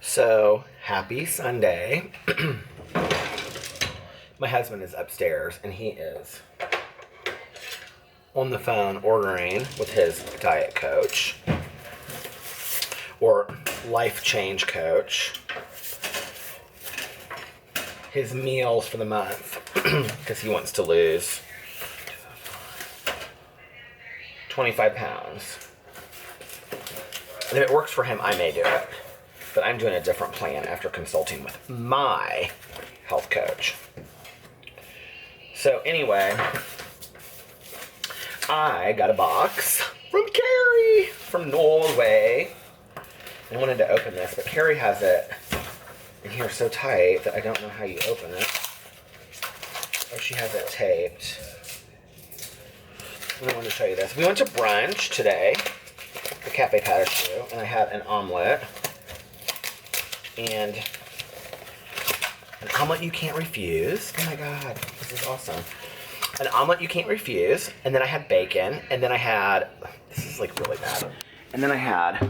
So, happy Sunday. My husband is upstairs and he is on the phone ordering with his diet coach or life change coach his meals for the month because he wants to lose 25 pounds. And if it works for him, I may do it. But I'm doing a different plan after consulting with my health coach. So anyway, I got a box from Carrie from Norway. I wanted to open this, but Carrie has it in here so tight that I don't know how you open it. Oh, she has it taped. I wanted to show you this. We went to brunch today, the Cafe Patachou, and I had an omelet. And an omelet you can't refuse. Oh my god, this is awesome. An omelet you can't refuse. And then I had bacon. And then I had, this is like really bad. And then I had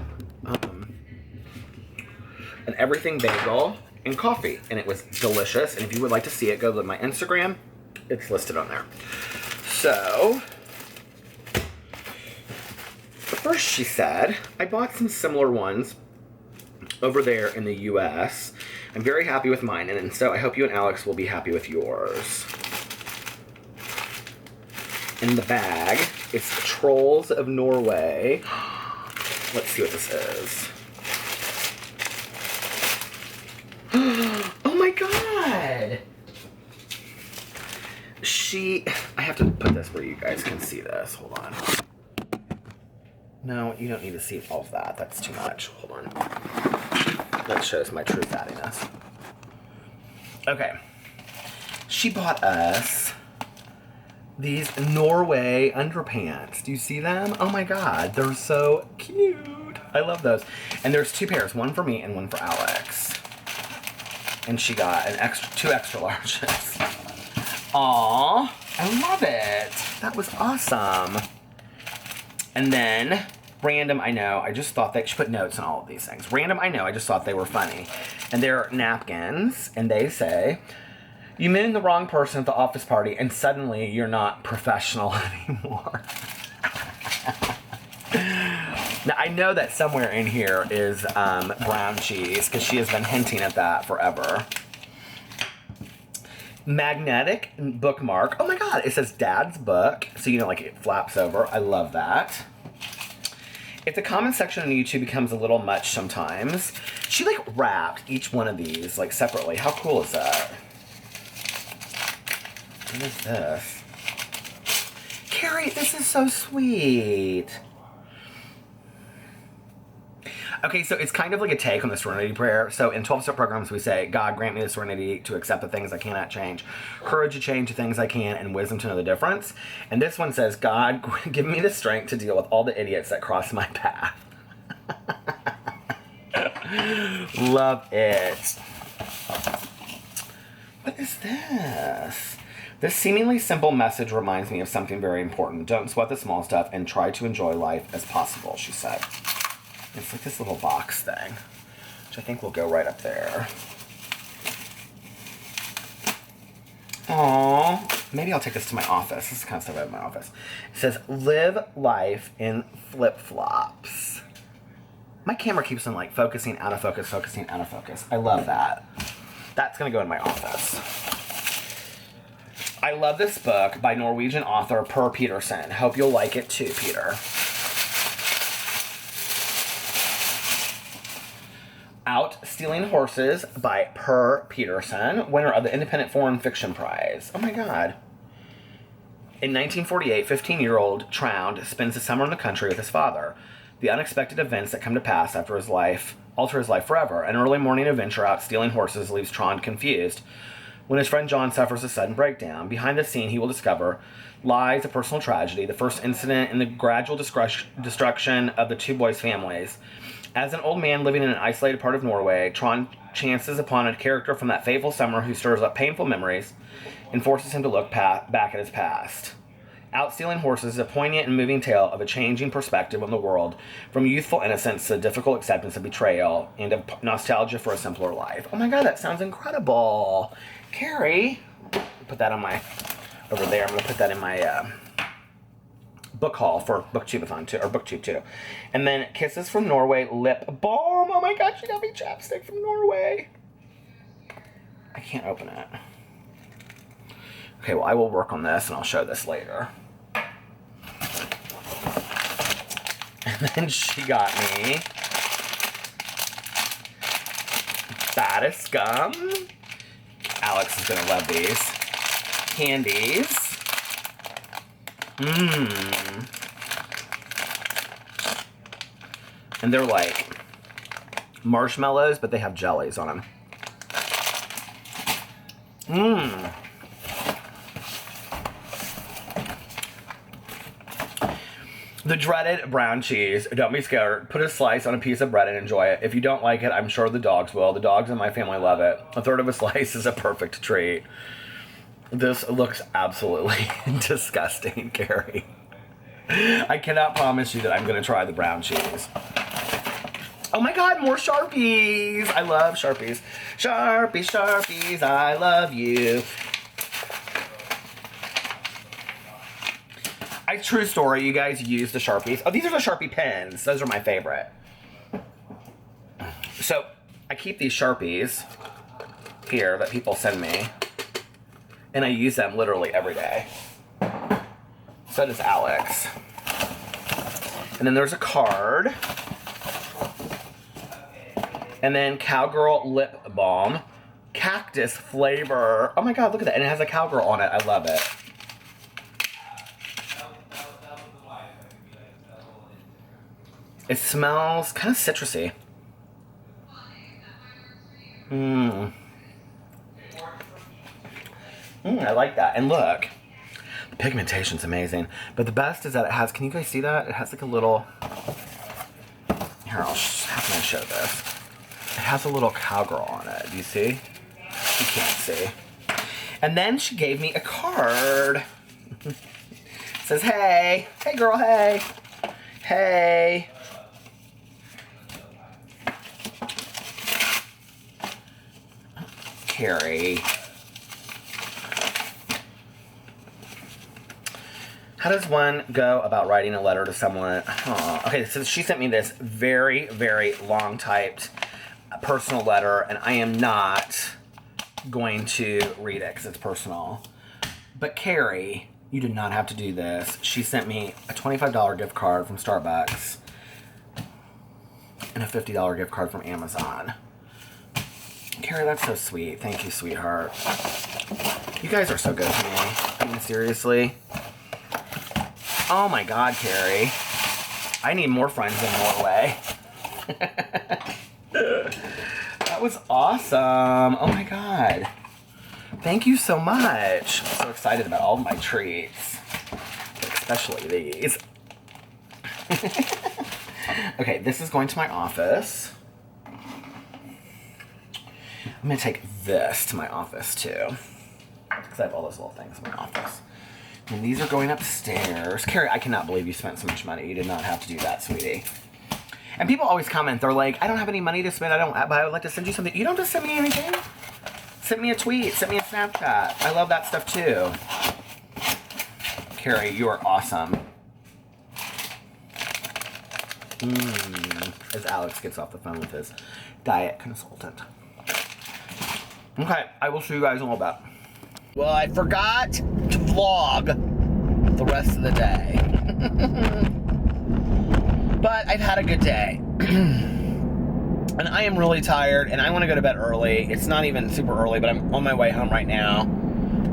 an everything bagel and coffee. And it was delicious. And if you would like to see it, go to my Instagram. It's listed on there. So, first she said, I bought some similar ones over there in the US. I'm very happy with mine, and so I hope you and Alex will be happy with yours. In the bag, it's Trolls of Norway. Let's see what this is. Oh my god! I have to put this where you guys can see this. Hold on. No, you don't need to see all of that. That's too much. Hold on. That shows my true fattiness. Okay. She bought us these Norway underpants. Do you see them? Oh my god, they're so cute. I love those. And there's two pairs, one for me and one for Alex. And she got two extra larges. Aww, I love it. That was awesome. And then, random, I know, I just thought she put notes on all of these things. Random, I know, I just thought they were funny. And they're napkins, and they say, you met the wrong person at the office party, and suddenly you're not professional anymore. Now, I know that somewhere in here is brown cheese, because she has been hinting at that forever. Magnetic bookmark. Oh my god, it says Dad's book. So, you know, like it flaps over. I love that. If the comment section on YouTube becomes a little much sometimes, she like wrapped each one of these like separately. How cool is that? What is this? Carrie, this is so sweet. Okay, so it's kind of like a take on the Serenity Prayer. So in 12-step programs, we say, God, grant me the serenity to accept the things I cannot change, courage to change the things I can, and wisdom to know the difference. And this one says, God, give me the strength to deal with all the idiots that cross my path. Love it. What is this? This seemingly simple message reminds me of something very important. Don't sweat the small stuff and try to enjoy life as possible, she said. It's like this little box thing, which I think will go right up there. Aww. Maybe I'll take this to my office. This is the kind of stuff I have in my office. It says, live life in flip-flops. My camera keeps on like focusing, out of focus, focusing, out of focus. I love that. That's going to go in my office. I love this book by Norwegian author Per Peterson. Hope you'll like it too, Peter. Out Stealing Horses by Per Peterson, winner of the Independent Foreign Fiction Prize. Oh my god. In 1948, 15-year-old Tround spends the summer in the country with his father. The unexpected events that come to pass after his life alter his life forever. An early morning adventure out stealing horses leaves Tround confused when his friend John suffers a sudden breakdown. Behind the scene, he will discover lies a personal tragedy, the first incident in the gradual destruction of the two boys' families. As an old man living in an isolated part of Norway, Trond chances upon a character from that fateful summer who stirs up painful memories and forces him to look back at his past. Outstealing Horses is a poignant and moving tale of a changing perspective on the world, from youthful innocence to difficult acceptance of betrayal and of nostalgia for a simpler life. Oh my god, that sounds incredible. Carrie, put that on my, over there. I'm going to put that in my book haul for BookTubeathon too, or BookTube too. And then Kisses from Norway Lip Balm. Oh my god, she got me chapstick from Norway. I can't open it. Okay, well, I will work on this and I'll show this later. And then she got me Baddest Gum. Alex is gonna love these. Candies. And they're like marshmallows, but they have jellies on them. The dreaded brown cheese. Don't be scared. Put a slice on a piece of bread and enjoy it. If you don't like it, I'm sure the dogs will. The dogs in my family love it. A third of a slice is a perfect treat. This looks absolutely disgusting, Carrie. I cannot promise you that I'm going to try the brown cheese. Oh my god, more Sharpies. I love Sharpies. Sharpies, Sharpies, I love you. True story, you guys use the Sharpies. Oh, these are the Sharpie pens. Those are my favorite. So, I keep these Sharpies here that people send me. And I use them literally every day. So does Alex. And then there's a card. And then Cowgirl Lip Balm. Cactus flavor. Oh my god, look at that. And it has a cowgirl on it. I love it. It smells kind of citrusy. I like that. And look, the pigmentation's amazing. But the best is that it has, can you guys see that? It has like a little, here, how can I show this? It has a little cowgirl on it. Do you see? You can't see. And then she gave me a card. It says, hey. Hey, girl, hey. Hey. Carrie. How does one go about writing a letter to someone? Oh, okay, so she sent me this very, very long typed personal letter, and I am not going to read it because it's personal. But Carrie, you did not have to do this. She sent me a $25 gift card from Starbucks and a $50 gift card from Amazon. Carrie, that's so sweet. Thank you, sweetheart. You guys are so good to me. I mean, seriously. Oh my god, Carrie. I need more friends in Norway. That was awesome. Oh my god. Thank you so much. I'm so excited about all of my treats. Especially these. Okay, this is going to my office. I'm going to take this to my office, too. Because I have all those little things in my office. And these are going upstairs. Carrie, I cannot believe you spent so much money. You did not have to do that, sweetie. And people always comment. They're like, I don't have any money to spend. But I would like to send you something. You don't just send me anything. Send me a tweet. Send me a Snapchat. I love that stuff, too. Carrie, you are awesome. As Alex gets off the phone with his diet consultant. Okay, I will see you guys in a little bit. Well, I forgot to vlog the rest of the day. But I've had a good day. And I am really tired, and I want to go to bed early. It's not even super early, but I'm on my way home right now.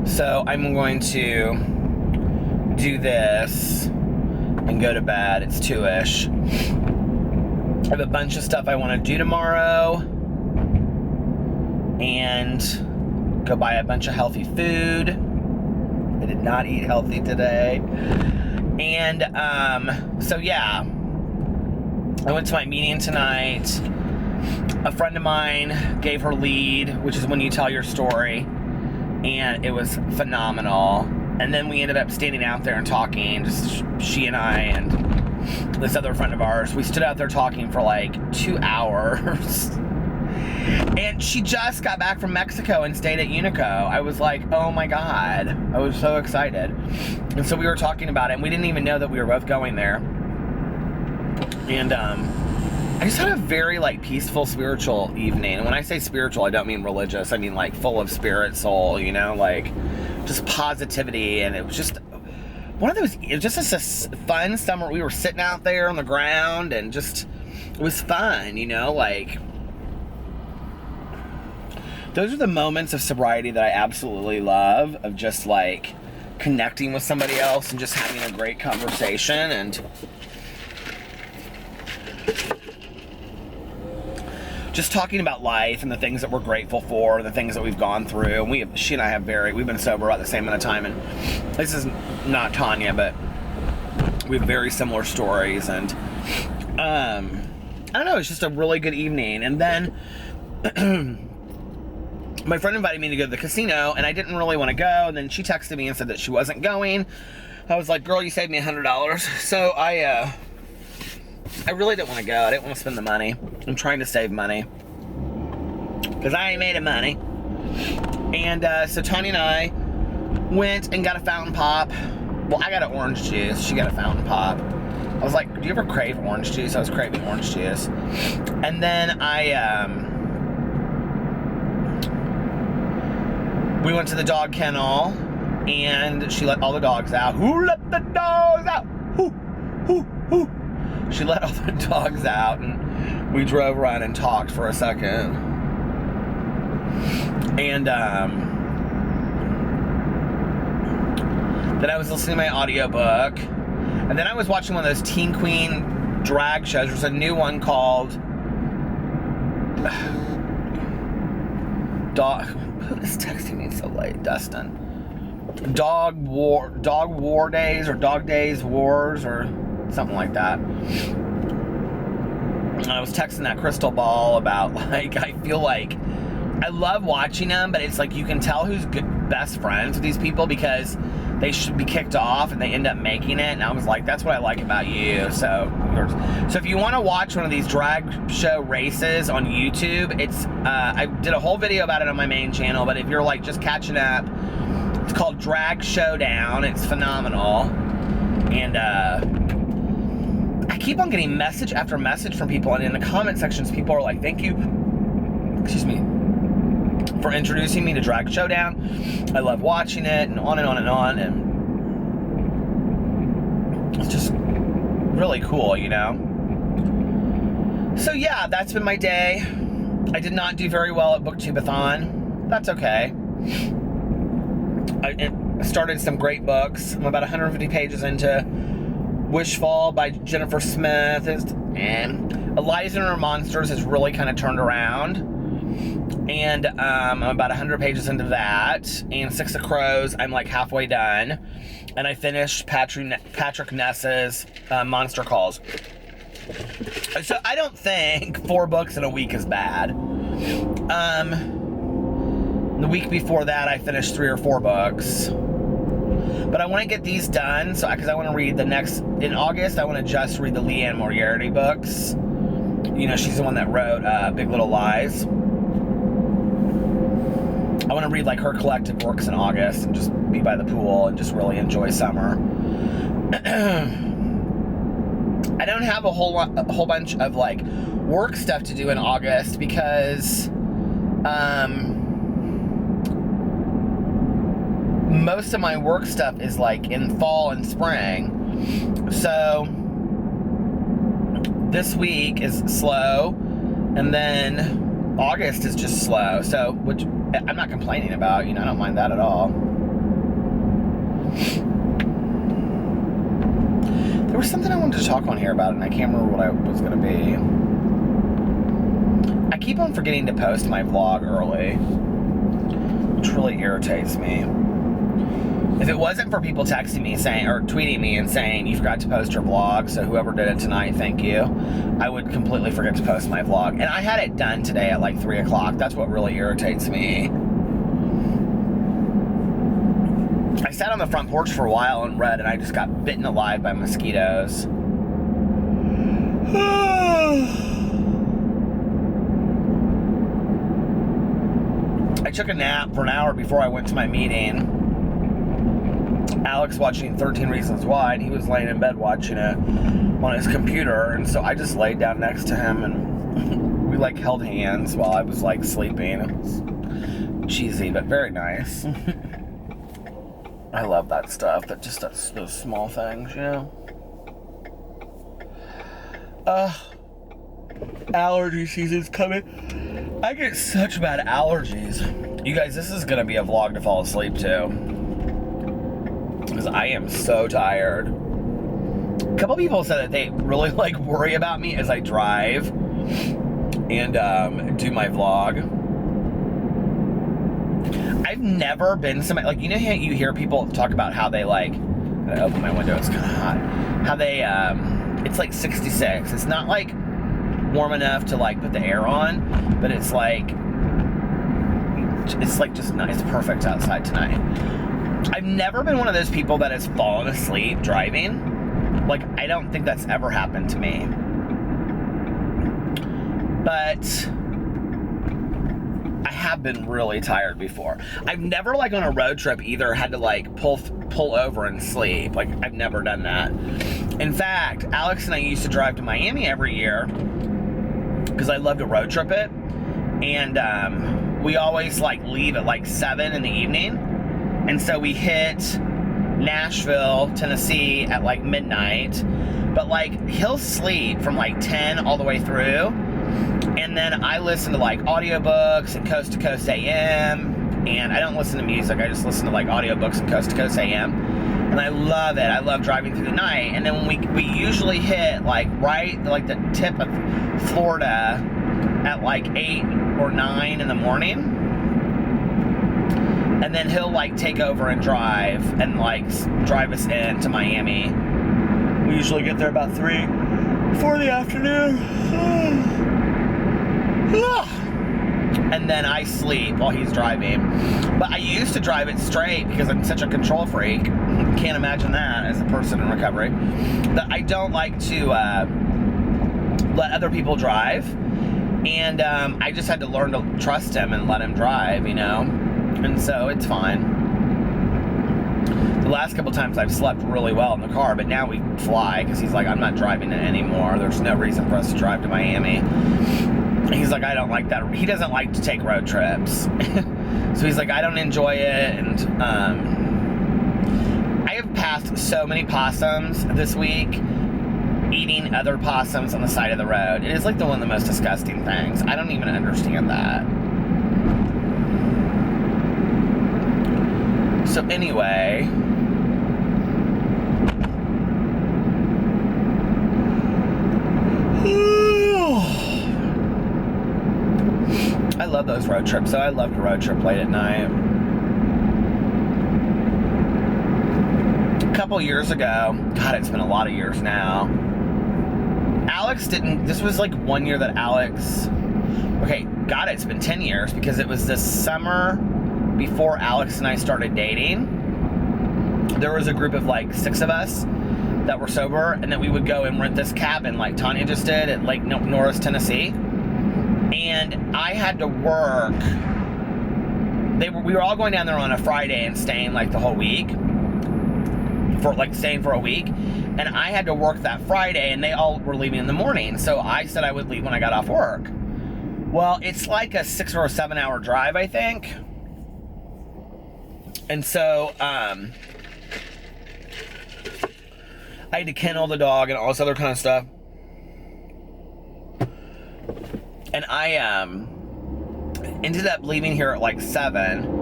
So I'm going to do this and go to bed. It's 2-ish. I have a bunch of stuff I want to do tomorrow. And go buy a bunch of healthy food. I did not eat healthy today. And, so yeah. I went to my meeting tonight. A friend of mine gave her lead, which is when you tell your story. And it was phenomenal. And then we ended up standing out there and talking, just she and I and this other friend of ours. We stood out there talking for like 2 hours. And she just got back from Mexico and stayed at Unico. I was like, oh my God. I was so excited. And so we were talking about it, and we didn't even know that we were both going there. And I just had a very like peaceful, spiritual evening. And when I say spiritual, I don't mean religious. I mean like full of spirit, soul, you know, like just positivity. And it was just one of those, it was just a fun summer. We were sitting out there on the ground and just, it was fun, you know, like those are the moments of sobriety that I absolutely love, of just like connecting with somebody else and just having a great conversation and just talking about life and the things that we're grateful for, the things that we've gone through. And she and I we've been sober about the same amount of time, and this is not Tanya, but we have very similar stories. And I don't know, it's just a really good evening. And then my friend invited me to go to the casino, and I didn't really want to go. And then she texted me and said that she wasn't going. I was like, girl, you saved me $100. So I really didn't want to go. I didn't want to spend the money. I'm trying to save money because I ain't made of money. And so Tanya and I went and got a fountain pop. Well, I got an orange juice. She got a fountain pop. I was like, do you ever crave orange juice? I was craving orange juice. And then we went to the dog kennel, and she let all the dogs out. Who let the dogs out? Who? She let all the dogs out, and we drove around and talked for a second. And then I was listening to my audiobook, and then I was watching one of those Teen Queen drag shows. There's a new one called Who is texting me so late? Dustin. Dog War Days, or Dog Days Wars, or something like that. And I was texting that crystal ball about, like, I feel like I love watching them, but it's like you can tell who's best friends with these people because they should be kicked off and they end up making it. And I was like, that's what I like about you. So if you want to watch one of these drag show races on YouTube, it's I did a whole video about it on my main channel, but if you're like just catching up, it's called Drag Showdown. It's phenomenal. And I keep on getting message after message from people, and in the comment sections, people are like, thank you, for introducing me to Drag Showdown. I love watching it, and on and on and on, and it's just really cool, you know? So yeah, that's been my day. I did not do very well at BookTubeathon. That's okay. I started some great books. I'm about 150 pages into Wishfall by Jennifer Smith, and Eliza and Her Monsters has really kind of turned around. And I'm about 100 pages into that. And Six of Crows, I'm like halfway done. And I finished Patrick Ness's Monster Calls. So I don't think 4 books in a week is bad. The week before that, I finished 3 or 4 books. But I want to get these done, because I want to read in August, I want to just read the Leanne Moriarty books. You know, she's the one that wrote Big Little Lies. I want to read like her collective works in August and just be by the pool and just really enjoy summer. I don't have a whole bunch of like work stuff to do in August because most of my work stuff is like in fall and spring. So this week is slow, and then August is just slow. So, which I'm not complaining about, you know, I don't mind that at all. There was something I wanted to talk on here about, and I can't remember what I was going to be. I keep on forgetting to post my vlog early, which really irritates me. If it wasn't for people texting me saying, or tweeting me and saying, you forgot to post your vlog, so whoever did it tonight, thank you, I would completely forget to post my vlog. And I had it done today at like 3 o'clock. That's what really irritates me. I sat on the front porch for a while and read, and I just got bitten alive by mosquitoes. I took a nap for an hour before I went to my meeting. Alex watching 13 Reasons Why, and he was laying in bed watching it on his computer, and so I just laid down next to him, and we like held hands while I was like sleeping. It was cheesy, but very nice. I love that stuff, those small things, you know? Allergy season's coming. I get such bad allergies. You guys, this is gonna be a vlog to fall asleep to, because I am so tired. A couple people said that they really like worry about me as I drive and do my vlog. I've never been somebody, like, you know how you hear people talk about how they like, I'm gonna open my window, it's kind of hot, how they, it's like 66. It's not like warm enough to like put the air on, but it's like just nice. It's perfect outside tonight. I've never been one of those people that has fallen asleep driving. Like, I don't think that's ever happened to me. But I have been really tired before. I've never, like, on a road trip either had to like pull over and sleep. Like, I've never done that. In fact, Alex and I used to drive to Miami every year because I love to road trip it, and we always like leave at like 7 in the evening, and so we hit Nashville, Tennessee at like midnight, but like he'll sleep from like 10 all the way through, and then I listen to like audiobooks and Coast to Coast AM, and I don't listen to music, I just listen to like audiobooks and Coast to Coast AM, and I love it. I love driving through the night. And then when we usually hit like right like the tip of Florida at like 8 or 9 in the morning, and then he'll like take over and drive and like drive us into Miami. We usually get there about 3, 4 in the afternoon. And then I sleep while he's driving. But I used to drive it straight because I'm such a control freak. Can't imagine that as a person in recovery. But I don't like to let other people drive. And I just had to learn to trust him and let him drive, you know? And so it's fine. The last couple times I've slept really well in the car, but now we fly because he's like, I'm not driving it anymore. There's no reason for us to drive to Miami. He's like, I don't like that. He doesn't like to take road trips. So he's like, I don't enjoy it. And I have passed so many possums this week eating other possums on the side of the road. It is like one of the most disgusting things. I don't even understand that. So anyway, I love those road trips. So I love to road trip late at night. A couple years ago, God, it's been a lot of years now. Alex didn't, this was like one year that Alex, okay, God, it's been 10 years because it was this summer before Alex and I started dating. There was a group of like 6 of us that were sober, and then we would go and rent this cabin like Tanya just did at Lake Norris, Tennessee. And I had to work. We were all going down there on a Friday and staying like the whole week. Staying for a week. And I had to work that Friday, and they all were leaving in the morning. So I said I would leave when I got off work. Well, it's like a 6 or 7 hour drive, I think. And so, I had to kennel the dog and all this other kind of stuff. And I ended up leaving here at like 7.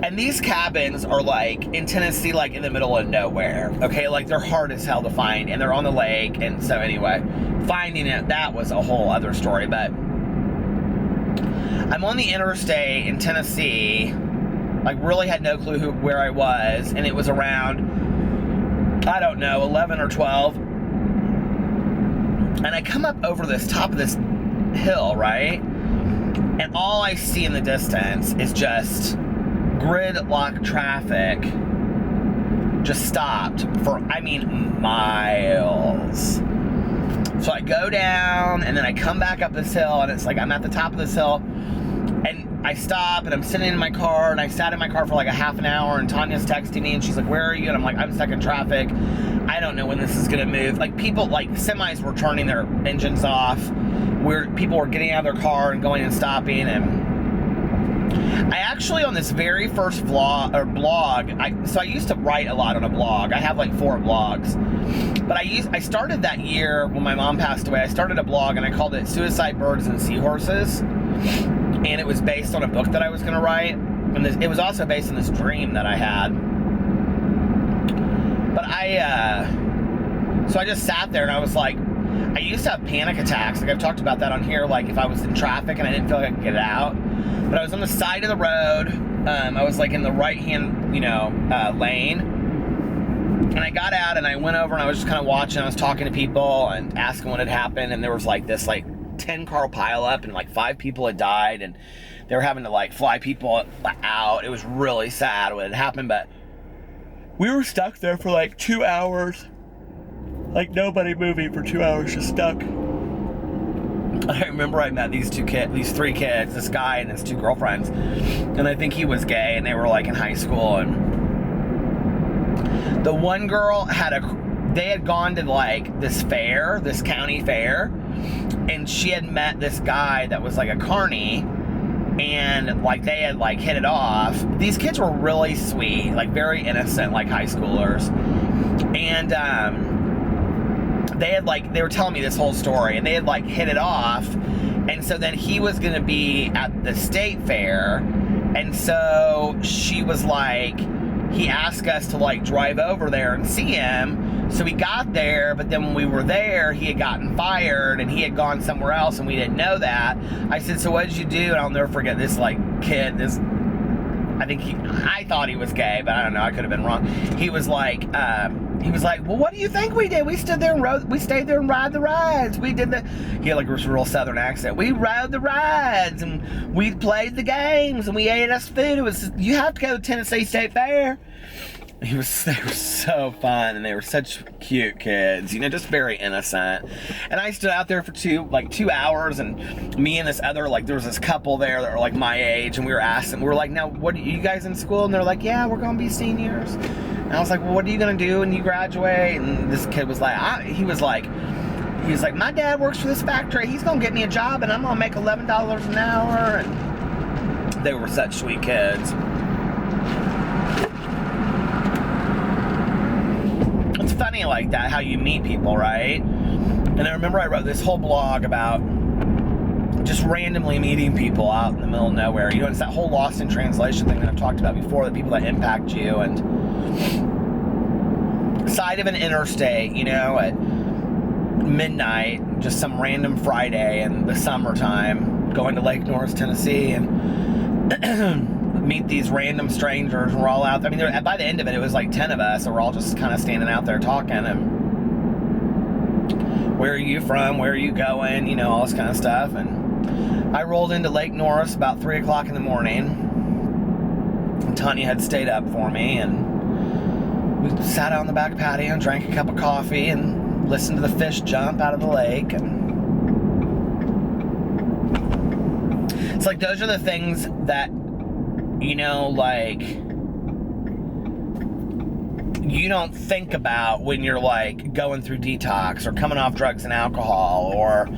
And these cabins are like in Tennessee, like in the middle of nowhere. Okay, like they're hard as hell to find, and they're on the lake. And so anyway, finding it, that was a whole other story. But I'm on the interstate in Tennessee, like really had no clue where I was, and it was around, I don't know, 11 or 12. And I come up over this top of this hill, right? And all I see in the distance is just gridlock traffic just stopped for, I mean, miles. So I go down, and then I come back up this hill, and it's like I'm at the top of this hill, and I stop, and I'm sitting in my car, and I sat in my car for like a half an hour, and Tanya's texting me, and she's like, where are you? And I'm like, I'm stuck in traffic. I don't know when this is gonna move. Like, people, like, semis were turning their engines off. People were getting out of their car and going and stopping, and I actually, on this very first blog, so I used to write a lot on a blog. I have like 4 blogs. But I started that year when my mom passed away, I started a blog and I called it Suicide Birds and Seahorses. And it was based on a book that I was gonna write. And it was also based on this dream that I had. But so I just sat there and I was like, I used to have panic attacks. Like, I've talked about that on here, like if I was in traffic and I didn't feel like I could get out. But I was on the side of the road. I was like in the right-hand, lane. And I got out and I went over and I was just kind of watching. I was talking to people and asking what had happened. And there was like this 10-car pileup, and like 5 people had died, and they were having to like fly people out. It was really sad what had happened, but we were stuck there for like 2 hours. Like nobody moving for 2 hours, just stuck. I remember I met these 3 kids, this guy and his 2 girlfriends, and I think he was gay, and they were like in high school, and the one girl they had gone to like this fair, this county fair, and she had met this guy that was like a carny, and like they had like hit it off. These kids were really sweet, like very innocent, like high schoolers, and they were telling me this whole story, and they had like hit it off, and so then he was gonna be at the state fair, and so she was like, he asked us to like drive over there and see him. So we got there, but then when we were there, he had gotten fired and he had gone somewhere else, and we didn't know that. I said, so what did you do? And I'll never forget this kid, I thought he was gay, but I don't know, I could have been wrong. He was like, well, what do you think we did? We stood there and we stayed there and ride the rides. He had like a real southern accent. We rode the rides, and we played the games, and we ate us food. You have to go to Tennessee State Fair. They were so fun, and they were such cute kids, just very innocent. And I stood out there for 2 hours, and me and this other, there was this couple there that were like my age, and we were asking, we were like, now, what are you guys in school? And they're like, yeah, we're gonna be seniors. And I was like, well, what are you gonna do when you graduate? And this kid was like, he was like, my dad works for this factory. He's gonna get me a job, and I'm gonna make $11 an hour. And they were such sweet kids. It's funny like that, how you meet people, right? And I remember I wrote this whole blog about just randomly meeting people out in the middle of nowhere. It's that whole lost in translation thing that I've talked about before, the people that impact you. And side of an interstate, at midnight, just some random Friday in the summertime, going to Lake Norris, Tennessee, and meet these random strangers, and we're all out there. I mean, by the end of it was like 10 of us, and we're all just kind of standing out there talking, and where are you from, where are you going, all this kind of stuff. And I rolled into Lake Norris about 3 o'clock in the morning, and Tanya had stayed up for me, and we sat out on the back patio and drank a cup of coffee and listened to the fish jump out of the lake. And it's like, those are the things that you don't think about when you're like going through detox or coming off drugs and alcohol, or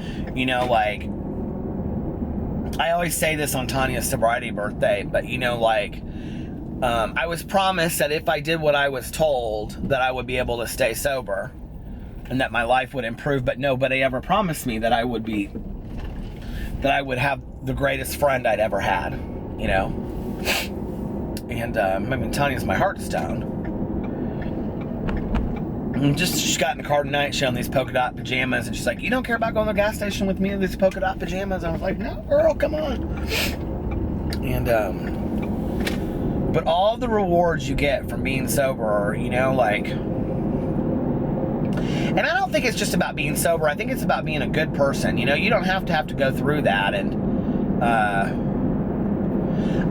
I always say this on Tanya's sobriety birthday, but I was promised that if I did what I was told, that I would be able to stay sober and that my life would improve, but nobody ever promised me that I would have the greatest friend I'd ever had, And Tanya's my heartstone. And she got in the car tonight, she had on these polka dot pajamas, and she's like, you don't care about going to the gas station with me in these polka dot pajamas? And I was like, no, girl, come on. And but all the rewards you get from being sober, and I don't think it's just about being sober. I think it's about being a good person. You don't have to go through that. And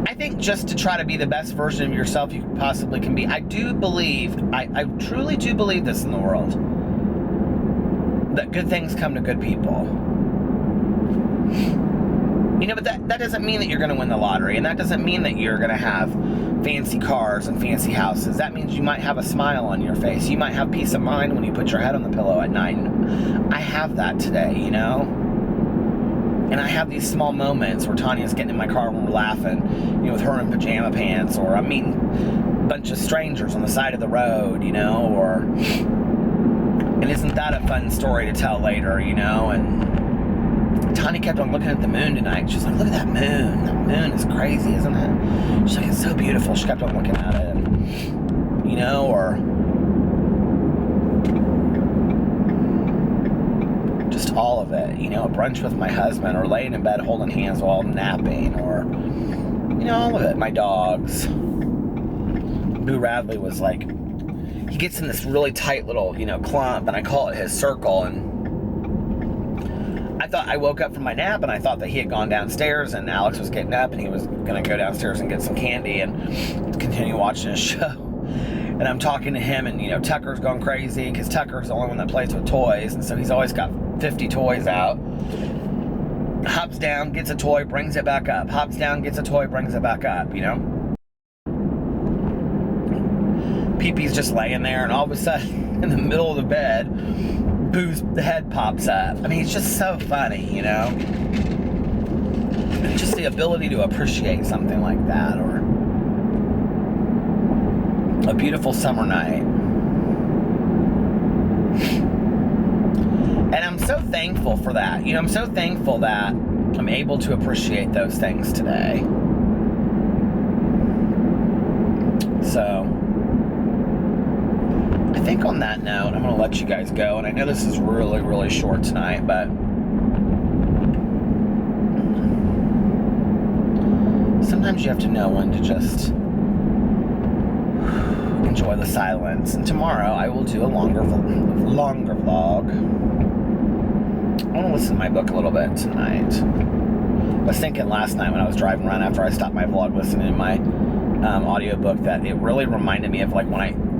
I think just to try to be the best version of yourself you possibly can be. I do believe, I truly do believe this in the world, that good things come to good people. You know, but that doesn't mean that you're going to win the lottery, and that doesn't mean that you're going to have fancy cars and fancy houses. That means you might have a smile on your face. You might have peace of mind when you put your head on the pillow at night. And I have that today, you know? And I have these small moments where Tanya's getting in my car when we're laughing, you know, with her in pajama pants, or I'm meeting a bunch of strangers on the side of the road, you know, or... And isn't that a fun story to tell later, you know? And Tanya kept on looking at the moon tonight. She's like, look at that moon. That moon is crazy, isn't it? She's like, it's so beautiful. She kept on looking at it. And, you know, or just all of it. You know, a brunch with my husband, or laying in bed holding hands while I'm napping, or, you know, all of it. My dogs. Boo Radley was like, he gets in this really tight little, you know, clump, and I call it his circle, and I woke up from my nap and I thought that he had gone downstairs and Alex was getting up and he was going to go downstairs and get some candy and continue watching his show. And I'm talking to him, and, you know, Tucker's going crazy because Tucker's the only one that plays with toys, and so he's always got 50 toys out. Hops down, gets a toy, brings it back up. Hops down, gets a toy, brings it back up, you know? Pee-Pee's just laying there, and all of a sudden, in the middle of the bed, Boo's head pops up. I mean, it's just so funny, you know? And just the ability to appreciate something like that, or a beautiful summer night. And I'm so thankful for that. You know, I'm so thankful that I'm able to appreciate those things today. So, I think on that note, I'm going to let you guys go. And I know this is really, really short tonight, but sometimes you have to know when to just enjoy the silence. And tomorrow I will do a longer vlog. I want to listen to my book a little bit tonight. I was thinking last night when I was driving around after I stopped my vlog listening to my audiobook that it really reminded me of, like,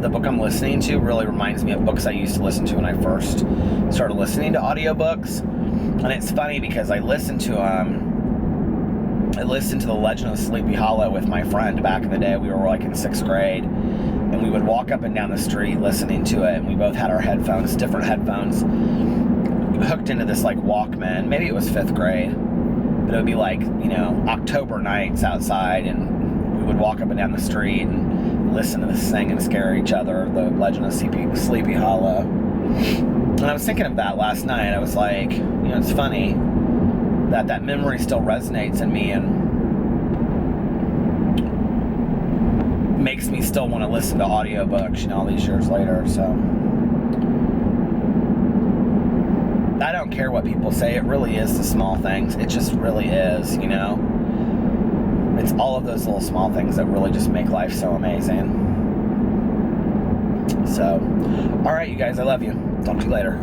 the book I'm listening to really reminds me of books I used to listen to when I first started listening to audiobooks. And it's funny because I listened to The Legend of Sleepy Hollow with my friend back in the day. We were like in 6th grade, and we would walk up and down the street listening to it, and we both had our headphones, different headphones, hooked into this like Walkman. Maybe it was 5th grade, but it would be like, you know, October nights outside, and we would walk up and down the street and listen to this thing and scare each other, The Legend of Sleepy Hollow. And I was thinking of that last night. I was like, you know, it's funny that memory still resonates in me and makes me still want to listen to audiobooks, you know, all these years later. So I don't care what people say. It really is the small things. It just really is, you know. It's all of those little small things that really just make life so amazing. So, all right, you guys, I love you. Talk to you later.